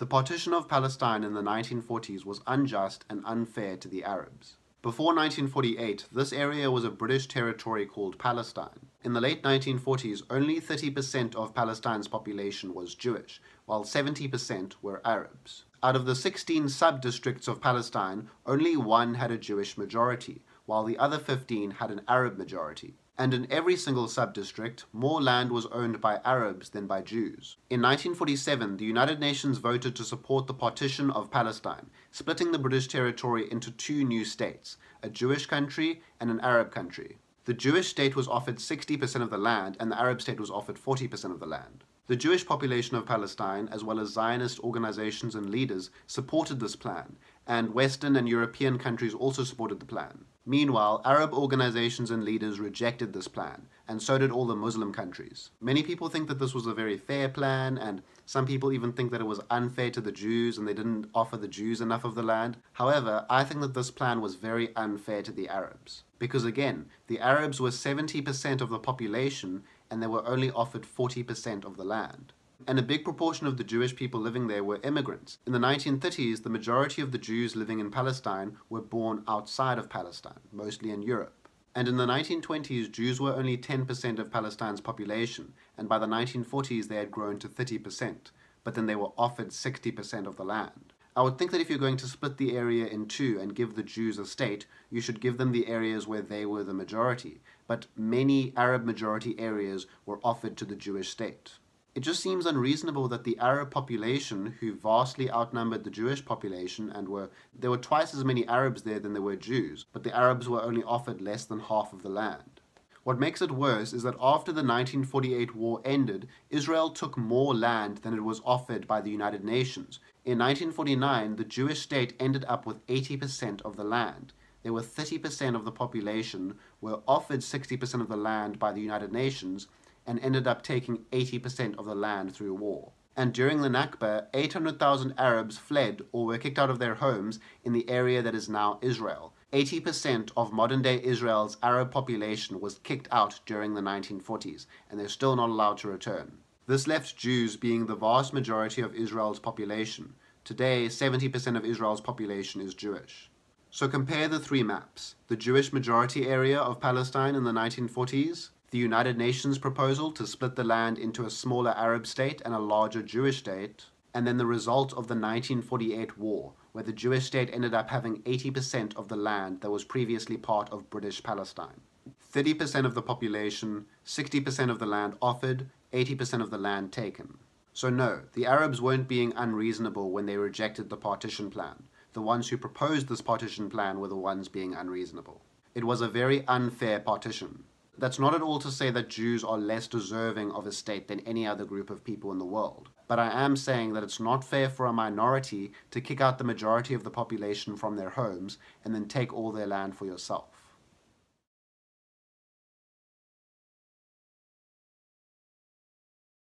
The partition of Palestine in the 1940s was unjust and unfair to the Arabs. Before 1948, this area was a British territory called Palestine. In the late 1940s, only 30% of Palestine's population was Jewish, while 70% were Arabs. Out of the 16 sub-districts of Palestine, only one had a Jewish majority, while the other 15 had an Arab majority. And in every single sub-district, more land was owned by Arabs than by Jews. In 1947, the United Nations voted to support the partition of Palestine, splitting the British territory into two new states, a Jewish country and an Arab country. The Jewish state was offered 60% of the land, and the Arab state was offered 40% of the land. The Jewish population of Palestine, as well as Zionist organizations and leaders, supported this plan, and Western and European countries also supported the plan. Meanwhile, Arab organizations and leaders rejected this plan, and so did all the Muslim countries. Many people think that this was a very fair plan, and some people even think that it was unfair to the Jews and they didn't offer the Jews enough of the land. However, I think that this plan was very unfair to the Arabs. Because again, the Arabs were 70% of the population and they were only offered 40% of the land. And a big proportion of the Jewish people living there were immigrants. In the 1930s, the majority of the Jews living in Palestine were born outside of Palestine, mostly in Europe. And in the 1920s, Jews were only 10% of Palestine's population, and by the 1940s they had grown to 30%, but then they were offered 60% of the land. I would think that if you're going to split the area in two and give the Jews a state, you should give them the areas where they were the majority, but many Arab majority areas were offered to the Jewish state. It just seems unreasonable that the Arab population, who vastly outnumbered the Jewish population, and there were twice as many Arabs there than there were Jews, but the Arabs were only offered less than half of the land. What makes it worse is that after the 1948 war ended, Israel took more land than it was offered by the United Nations. In 1949, the Jewish state ended up with 80% of the land. There were 30% of the population were offered 60% of the land by the United Nations, and ended up taking 80% of the land through war. And during the Nakba, 800,000 Arabs fled or were kicked out of their homes in the area that is now Israel. 80% of modern-day Israel's Arab population was kicked out during the 1940s, and they're still not allowed to return. This left Jews being the vast majority of Israel's population. Today, 70% of Israel's population is Jewish. So compare the three maps: the Jewish majority area of Palestine in the 1940s, the United Nations proposal to split the land into a smaller Arab state and a larger Jewish state, and then the result of the 1948 war, where the Jewish state ended up having 80% of the land that was previously part of British Palestine. 30% of the population, 60% of the land offered, 80% of the land taken. So no, the Arabs weren't being unreasonable when they rejected the partition plan. The ones who proposed this partition plan were the ones being unreasonable. It was a very unfair partition. That's not at all to say that Jews are less deserving of a state than any other group of people in the world. But I am saying that it's not fair for a minority to kick out the majority of the population from their homes and then take all their land for yourself.